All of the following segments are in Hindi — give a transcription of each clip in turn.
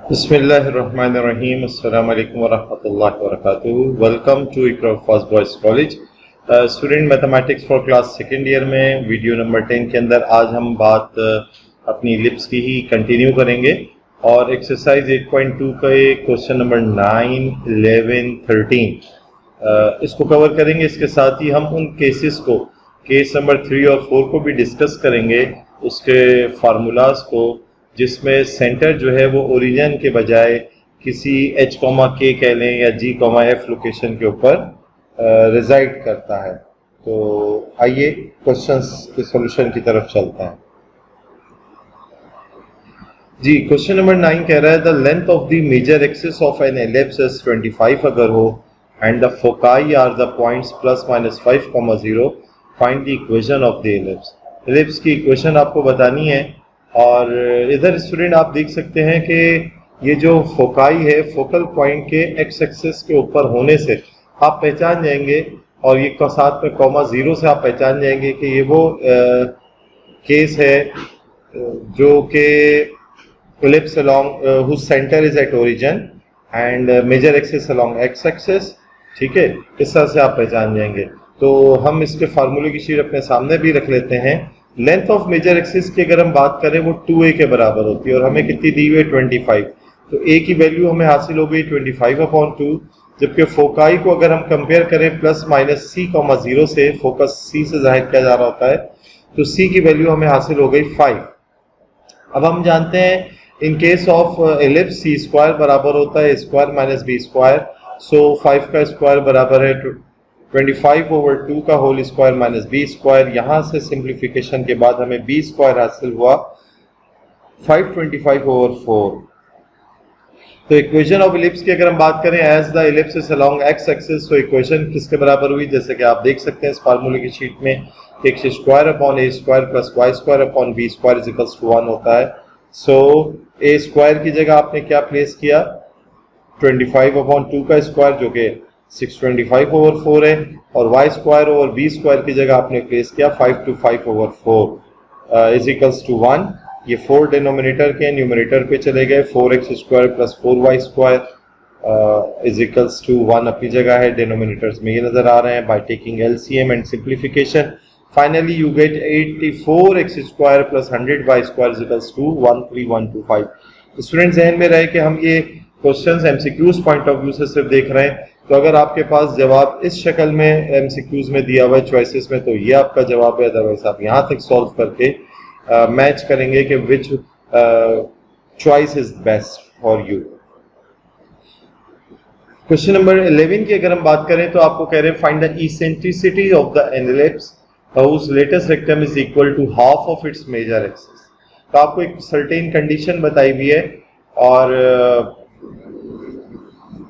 बिस्मिल्लाहिर्रहमानिर्रहीम। अस्सलाम वालेकुम वरहमतुल्लाहि वबरकातुहू। Welcome to Iqra first boys college. Student mathematics for class second year में वीडियो नंबर 10 के अंदर आज हम बात अपनी लिप्स की ही कंटिन्यू करेंगे और एक्सरसाइज 8.2 का क्वेश्चन नंबर 9, 11, 13 इसको कवर करेंगे। इसके साथ ही हम उन केसेस को, केस नंबर 3 और 4 को भी डिस्कस करेंगे, उसके फार्मूलाज को, जिसमें सेंटर जो है वो ओरिजिन के बजाय किसी h, k कह लें या g, f लोकेशन के ऊपर रिजाइड करता है। तो आइए क्वेश्चंस के सॉल्यूशन की तरफ चलते हैं। जी, क्वेश्चन नंबर 9 कह रहा है the length of the major axis of an ellipse is 25 अगर हो and the foci are the points +-5, 0, find the equation of the ellipse. Ellipse की इक्वेशन आपको बतानी है। और इधर स्टूडेंट आप देख सकते हैं कि ये जो फोकाई है, फोकल पॉइंट के एक्स एक्सिस के ऊपर होने से आप पहचान जाएंगे, और ये साथ में ,0 से आप पहचान जाएंगे कि ये वो केस है जो कि ellipse along whose centre is at origin and major axis along x axis. ठीक है, इस तरह से आप पहचान जाएंगे। तो हम इसके फार्मूले की शीट अपने सामने भी रख लेते हैं। लेंथ ऑफ मेजर एक्सिस की अगर हम बात करें वो 2a के बराबर होती है और हमें कितनी दी हुई है 25। तो a की वैल्यू हमें हासिल हो गई 25/2, जबकि फोकाई को अगर हम कंपेयर करें +-c, 0 से, फोकस c से जाहिर किया जा रहा होता है, तो c की वैल्यू हमें हासिल हो गई 5। अब हम जानते हैं in case of ellipse c² बराबर होता है a² - b²। सो 5 का स्क्वायर बराबर है 25/2 का होल स्क्वायर - b²। यहाँ से सिंप्लीफिकेशन के बाद हमें b² हासिल हुआ 525/4। तो इक्वेशन ऑफ एलिप्स की अगर हम बात करें as the ellipse is along x axis, तो इक्वेशन किसके बराबर हुई, जैसे कि आप देख सकते हैं इस फार्मूले की शीट में, x² upon a² + y² upon b² = 1 होता है। सो a² की जगह आपने क्या प्लेस किया, 25/2 का स्क्वायर जो कि 625/4 है, और y² ओवर b² की जगह आपने प्लेस किया 525/4 = 1। ये 4 डिनोमिनेटर के न्यूमरेटर पे चले गए, 4x² + 4y² = 1 अपनी जगह है, डिनोमिनेटर्स में ये नजर आ रहे हैं। By taking LCM and simplification finally you get 84x² + 100y² = 13125। Student जहन में रहे कि हम ये questions MCQs point of view से सिर्फ देख रहे हैं। तो अगर आपके पास जवाब इस शक्ल में MCQs में दिया हुआ है चॉइसेस में, तो ये आपका जवाब है। अदरवाइज आप यहाँ तक सॉल्व करके मैच करेंगे कि which choice is best for you. Question number 11 की अगर हम बात करें तो आपको कह रहे हैं find the eccentricity of the ellipse whose latest rectum is equal to half of its major axis। तो आपको एक सर्टेन कंडीशन बताई हुई है और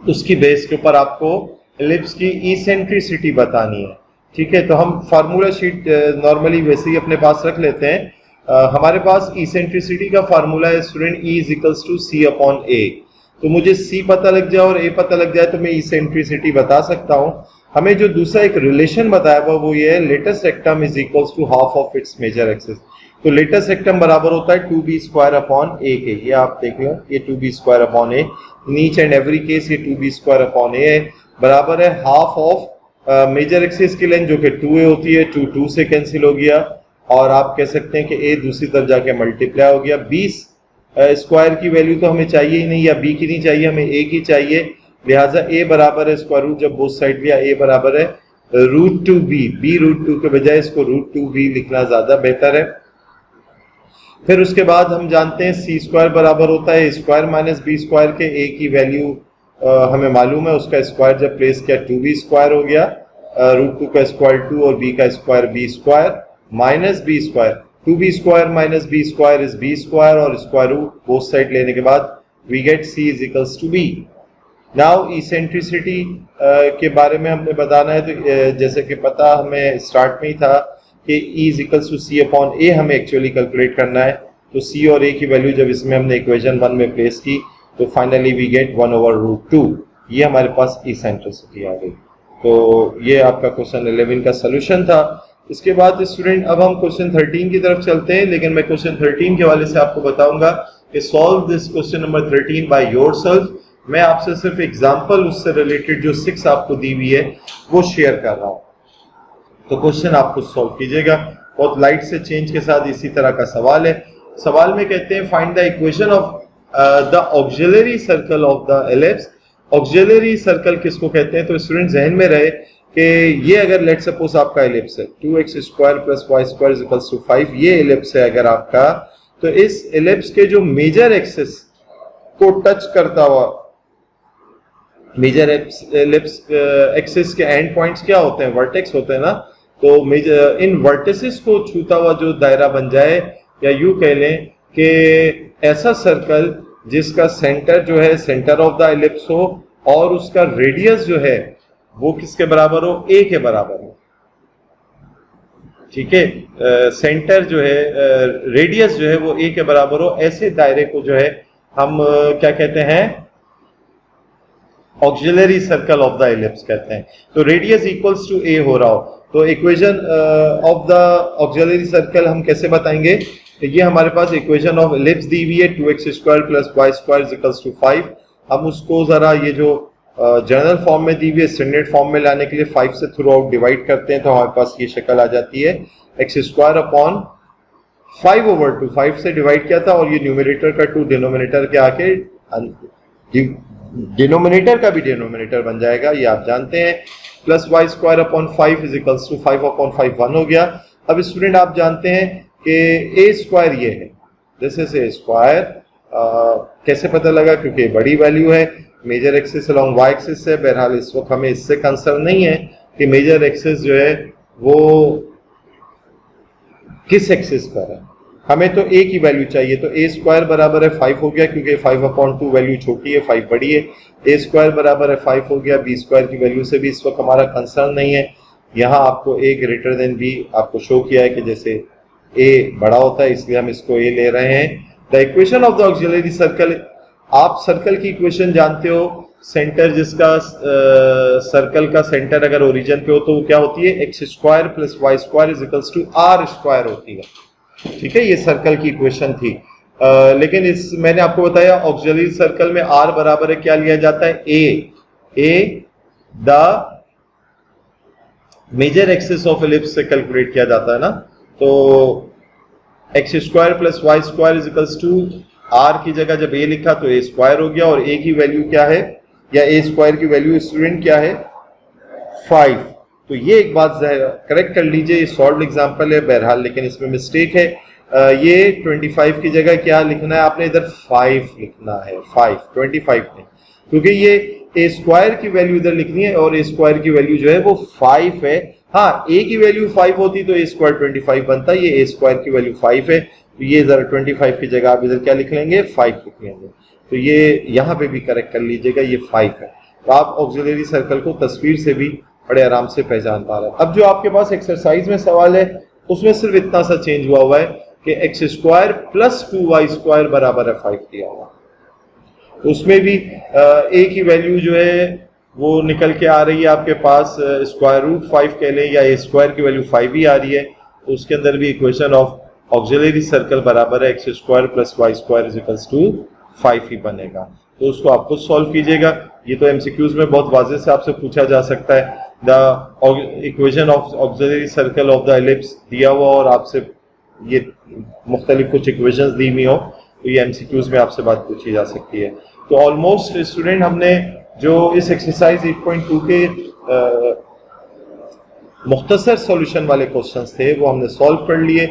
उसकी बेस के ऊपर आपको एलिप्स की इसेंट्रिसिटी बतानी है। ठीक है, तो हम फार्मूला शीट नॉर्मली वैसे ही अपने पास रख लेते हैं। हमारे पास इसेंट्रिसिटी का फार्मूला है स्टूडेंट E = c/a। तो मुझे c पता लग जाए और a पता लग जाए तो मैं इसेंट्रिसिटी बता सकता हूं। हमें जो दूसरा एक रिलेशन बताया हुआ वो ये है, latus rectum is equals to half of its major axis. तो लेटेस्ट रेक्टम बराबर होता है 2b² a के। ये आप देख लो, ये 2b² a, in each and every case ये 2b² a है, बराबर है हाफ ऑफ मेजर एक्सिस की लेंथ जो कि 2a होती है। 2 से कैंसिल हो गया, और आप कह सकते हैं कि a दूसरी तरफ जाके मल्टीप्लाई हो गया। 20 स्क्वायर की वैल्यू तो हमें चाहिए ही नहीं, या b की नहीं चाहिए, हमें a की चाहिए। लिहाजा a बराबर है स्क्वायर रूट, जब बोथ साइड लिया, a बराबर है √2b। b √2 के बजाय इसको √2b लिखना ज्यादा बेहतर है। फिर उसके बाद हम जानते हैं c² बराबर होता है a² - b² के। a की वैल्यू हमें मालूम है, उसका स्क्वायर जब प्लेस किया 2b² हो गया, √2 का स्क्वायर 2 और b का square b² - b²। 2b² - b² is b², और स्क्वायर रूट बोथ साइड लेने के बाद we get c = b। Now eccentricity के बारे में हमने बताना है। तो जैसे कि पता हमें स्टार्ट में ही था कि E = c/a हमें एक्चुअली कैलकुलेट करना है। तो c और a की वैल्यू जब इसमें हमने इक्वेशन 1 में प्लेस की तो फाइनली वी गेट 1/√2। ये हमारे पास इसेंट्रिसिटी आ गई। तो ये आपका क्वेश्चन 11 का सोल्यूशन था। इसके बाद स्टूडेंट अब हम क्वेश्चन 13 की तरफ चलते हैं, लेकिन मैं क्वेश्चन 13 के हवाले से आपको बताऊंगा कि solve this question number 13 by yourself. मैं आपसे सिर्फ एग्जांपल उससे रिलेटेड जो 6 आपको दी हुई है वो शेयर कर रहा हूं, तो क्वेश्चन आप खुद सॉल्व कीजिएगा। बहुत लाइट से चेंज के साथ इसी तरह का सवाल है। सवाल में कहते हैं find the equation of the auxiliary circle of the ellipse. Auxiliary circle किसको कहते हैं? तो स्टूडेंट जहन में रहे कि ये अगर लेट सपोज आपका एलिप्स है 2x square plus y square is equals to 5, ये एलिप्स है अगर आपका, तो इस एलिप्स के जो मेजर एक्सिस को टच करता हुआ, मेजर एलिप्स एक्सिस के एंड पॉइंट्स क्या होते हैं? वर्टेक्स होते हैं ना। तो मेजर इन वर्टिसेस को छूता हुआ जो दायरा बन जाए, या यूं कह लें कि ऐसा सर्कल जिसका सेंटर जो है सेंटर ऑफ द एलिप्स हो और उसका रेडियस जो है वो किसके बराबर हो? a के बराबर हो। ठीक है, सेंटर जो है रेडियस जो है वो a के बराबर हो, ऐसे दायरे को जो है हम क्या कहते हैं? Auxiliary circle of the ellipse कहते हैं। तो रेडियस इक्वल्स टू a हो रहा हो, तो equation of the auxiliary circle हम कैसे बताएंगे? तो ये हमारे पास इक्वेशन ऑफ एलिप्स दी हुई है 2x square plus y square is equals to 5। हम उसको जरा ये जो जनरल फॉर्म में दी हुई है स्टैंडर्ड फॉर्म में लाने के लिए 5 से थ्रू आउट डिवाइड करते हैं, तो हमारे पास ये शक्ल आ जाती है x स्क्वायर अपॉन 5/2। 5 से डिवाइड किया था और ये न्यूमरेटर का 2 डिनोमिनेटर के आके डिनोमिनेटर का भी डिनोमिनेटर बन जाएगा, ये आप जानते हैं। Plus y square upon 5 is equals to 5/5 1 हो गया। अब स्टूडेंट आप जानते हैं कि ए स्क्वायर ये है, दिस इज ए स्क्वायर। कैसे पता लगा? क्योंकि बड़ी वैल्यू है, major axis along y axis है। बहरहाल इस वक्त हमें इससे कंसर्न नहीं है कि मेजर एक्सिस जो है वो किस एक्सिस पर है, हमें तो a की वैल्यू चाहिए। तो a स्क्वायर बराबर है 5 हो गया, क्योंकि 5/2 वैल्यू छोटी है, 5 बड़ी है। a स्क्वायर बराबर है 5 हो गया। b स्क्वायर की वैल्यू से भी इस वक्त हमारा कंसर्न नहीं है। यहाँ आपको a ग्रेटर देन b आपको शो किया है कि जैसे a बड़ा होता है, इसलिए हम इसको a ले रहे हैं। The equation of the auxiliary circle, आप सर्कल की इक्वेशन जानते हो, सेंटर जिसका सर्कल का सेंटर अगर ओरिजिन पे हो तो वो क्या होती है? X square plus y square is equals to r square होती है। ठीक है, ये सर्कल की इक्वेशन थी। लेकिन इस मैंने आपको बताया ऑक्सिलरी सर्कल में r बराबर है क्या लिया जाता है? a the major axis of ellipse से कैलकुलेट किया जाता है ना। तो x square plus y square is equals to r की जगह जब a लिखा तो a स्क्वायर हो गया, और a की वैल्यू क्या है, या a स्क्वायर की वैल्यू स्टूडेंट क्या है? 5। तो ये एक बात करेक्ट कर लीजिए, ये सॉल्व एग्जांपल है बहरहाल, लेकिन इसमें मिस्टेक है। ये 25 की जगह क्या लिखना है आपने? इधर 5 लिखना है, 5 25 नहीं, क्योंकि ये a स्क्वायर की वैल्यू इधर लिखनी है और a स्क्वायर की वैल्यू जो है वो 5 है। हाँ, a की वैल्यू 5 होती तो a स्क्वायर 25 बनता, ये a स्क्वायर की वैल्यू 5 है, तो ये जरा 25 की जगह आप इधर क्या लिख लेंगे? 5 लिख लेंगे। तो ये यहाँ पे भी करेक्ट कर लीजिएगा, ये 5 है। तो आप ऑक्सिलरी सर्कल को तस्वीर से भी बड़े आराम से पहचान पा रहे हैं। अब जो आपके पास एक्सरसाइज में सवाल है उसमें सिर्फ इतना सा चेंज हुआ है कि x square plus 2y square बराबर है 5 दिया हुआ। तो उसमें भी a की वैल्यू जो है वो निकल के आ रही है आपके पास स्क्वायर रूट 5 कह लें, या a स्क्वायर की वैल्यू 5 ही आ रही है। तो उसके अंदर भी इक्वेशन ऑफ ऑक्सिलरी सर्कल बराबर है x square plus y square is equals to 5 ही बनेगा। तो उसको आप खुद सॉल्व कीजिएगा। ये तो एमसीक्यूज में बहुत वाज़ेह से आपसे पूछा जा सकता है। The equation of auxiliary circle of the ellipse दिया हुआ और आपसे ये मुख्तलिफ कुछ इक्वेशंस दी हुई हो तो ये एमसीक्यूज में आपसे बात पूछी जा सकती है। तो ऑलमोस्ट स्टूडेंट हमने जो इस एक्सरसाइज 8.2 के मुख्तसर सॉल्यूशन वाले क्वेश्चंस थे वो हमने सॉल्व कर लिए,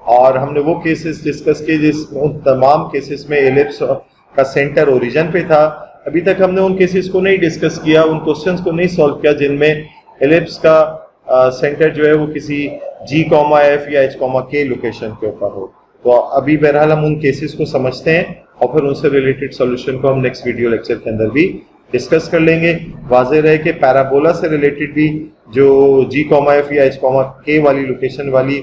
और हमने वो केसेस डिस्कस किए जिस उन तमाम केसेस में एलिप्स का सेंटर ओरिजिन पे था। अभी तक हमने उन केसेस को नहीं डिस्कस किया, उन क्वेश्चंस को नहीं सॉल्व किया जिनमें एलिप्स का सेंटर जो है वो किसी G, F या H, K लोकेशन के ऊपर हो। तो अभी बहरहाल हम उन केसेस को समझते हैं और फिर उनसे रिलेटेड सॉल्यूशन को हम नेक्स्ट वीडियो लेक्चर के अंदर भी डिस्कस कर लेंगे। वाज़ेह रहे कि पैराबोला से रिलेटेड भी जो G, F या H, K वाली लोकेशन वाली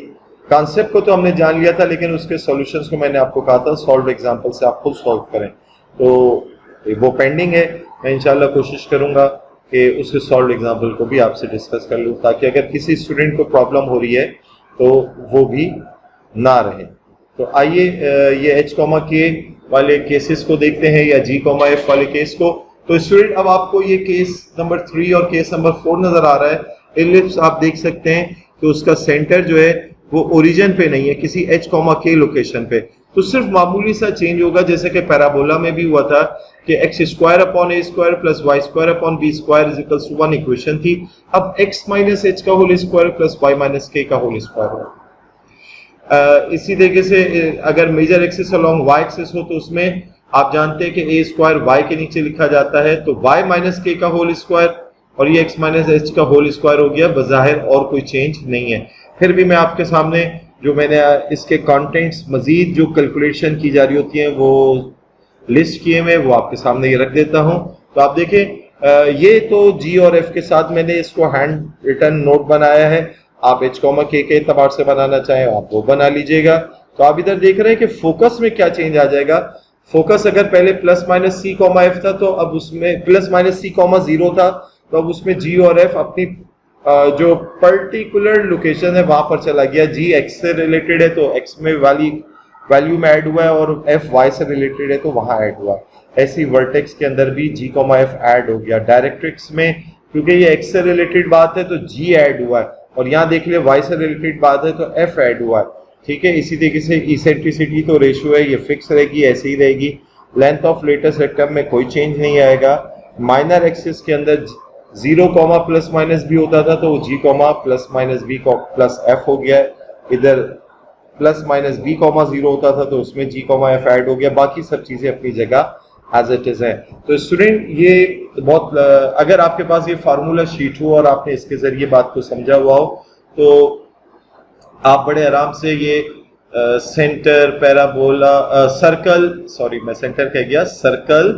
कॉन्सेप्ट को तो हमने जान लिया था, लेकिन उसके सॉल्यूशंस को मैंने आपको कहा था सॉल्व एग्जांपल से आप खुद सॉल्व करें, तो वो पेंडिंग है। मैं इंशाल्लाह कोशिश करूंगा कि उसके सॉल्व एग्जांपल को भी आपसे डिस्कस कर लूँ, ताकि अगर किसी स्टूडेंट को प्रॉब्लम हो रही है तो वो भी ना रहे। तो आइए ये H, K वाले केसेस को देखते हैं या जी कॉमा एफ वाले केस को। तो स्टूडेंट अब आपको ये केस नंबर 3 और केस नंबर 4 नजर आ रहा है। इलिप्स आप देख सकते हैं कि उसका सेंटर जो है वो ओरिजिन पे नहीं है, किसी एच कॉमा के लोकेशन पे। तो सिर्फ मामूली सा चेंज होगा, जैसे कि पैराबोला में भी हुआ था कि x square upon a square plus y square upon b square is equals to 1 equation थी। अब एक्स माइनस एच का whole square plus y minus k का होल स्क्वायर है। इसी तरीके से अगर major axis along y axis हो तो उसमें आप जानते हैं कि ए स्क्वायर वाई के नीचे लिखा जाता है, तो वाई माइनस के का होल स्क्वायर और ये एक्स माइनस एच का होल स्क्वायर हो गया। बज़ाहिर और कोई चेंज नहीं है। फिर भी मैं आपके सामने जो मैंने इसके कंटेंट्स मजीद जो कैलकुलेशन की जा रही होती हैं वो लिस्ट किए हुए वो आपके सामने ये रख देता हूं। तो आप देखें ये तो जी और एफ के साथ मैंने इसको हैंड रिटन नोट बनाया है। आप एच कॉमा के एतबार से बनाना चाहें आप वो बना लीजिएगा। तो आप इधर देख रहे हैं कि फोकस में क्या चेंज आ जाएगा। फोकस अगर पहले plus minus C comma F था तो अब उसमें प्लस माइनस सी कॉमा 0 था, तो अब उसमें जी और एफ अपनी जो पर्टिकुलर लोकेशन है वहां पर चला गया। जी एक्स से रिलेटेड है तो एक्स में वाली वैल्यू में ऐड हुआ है और एफ वाई से रिलेटेड है तो वहां ऐड हुआ है। ऐसी वर्टेक्स के अंदर भी जी कॉमा एफ ऐड हो गया। डायरेक्ट्रिक्स में क्योंकि ये एक्स से रिलेटेड बात है तो जी ऐड हुआ है, और यहाँ देख लिया वाई से रिलेटेड बात है तो एफ ऐड हुआ है। ठीक है, इसी तरीके से इसेंट्रिसिटी तो रेशियो है, ये फिक्स रहेगी, ऐसे ही रहेगी। लेंथ ऑफ लेटेस्ट रेक्टम में कोई चेंज नहीं आएगा। माइनर एक्सिस के अंदर 0 कॉमा प्लस माइनस बी होता था तो G comma plus minus B plus F हो गया। इधर प्लस माइनस बी कॉमा 0 होता था तो उसमें जी कॉमा एफ ऐड हो गया। बाकी सब चीजें अपनी जगह एज इट इज है। तो स्टूडेंट ये बहुत अगर आपके पास ये फार्मूला शीट हो और आपने इसके जरिए बात को समझा हुआ हो तो आप बड़े आराम से ये सेंटर पैराबोला सर्कल, सॉरी मैं सेंटर कह गया, सर्कल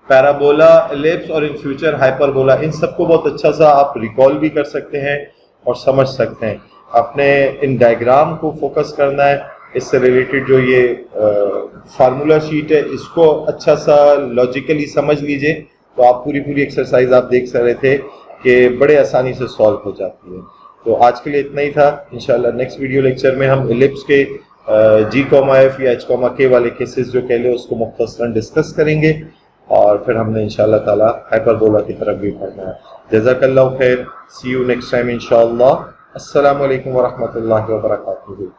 पैराबोला एलिप्स और इन फ्यूचर हाइपरबोला, इन सबको बहुत अच्छा सा आप रिकॉल भी कर सकते हैं और समझ सकते हैं। अपने इन डायग्राम को फोकस करना है, इससे रिलेटेड जो ये फार्मूला शीट है इसको अच्छा सा लॉजिकली समझ लीजिए तो आप पूरी एक्सरसाइज आप देख रहे थे कि बड़े आसानी से सॉल्व हो जाती है। तो आज के लिए इतना ही था। इंशाल्लाह नेक्स्ट वीडियो लेक्चर में हम एलिप्स के जी कॉमा एफ या एच कॉमा के वाले केसेस जो कह ले उसको मुख्तसरन डिस्कस करेंगे और फिर हमने इंशाल्लाह ताला हाइपरबोला की तरफ भी पढ़ना है। जज़ाकल्लाहु खैर, सी यू नेक्स्ट टाइम इंशाल्लाह। अस्सलामु अलैकुम व रहमतुल्लाहि व बरकातुहू।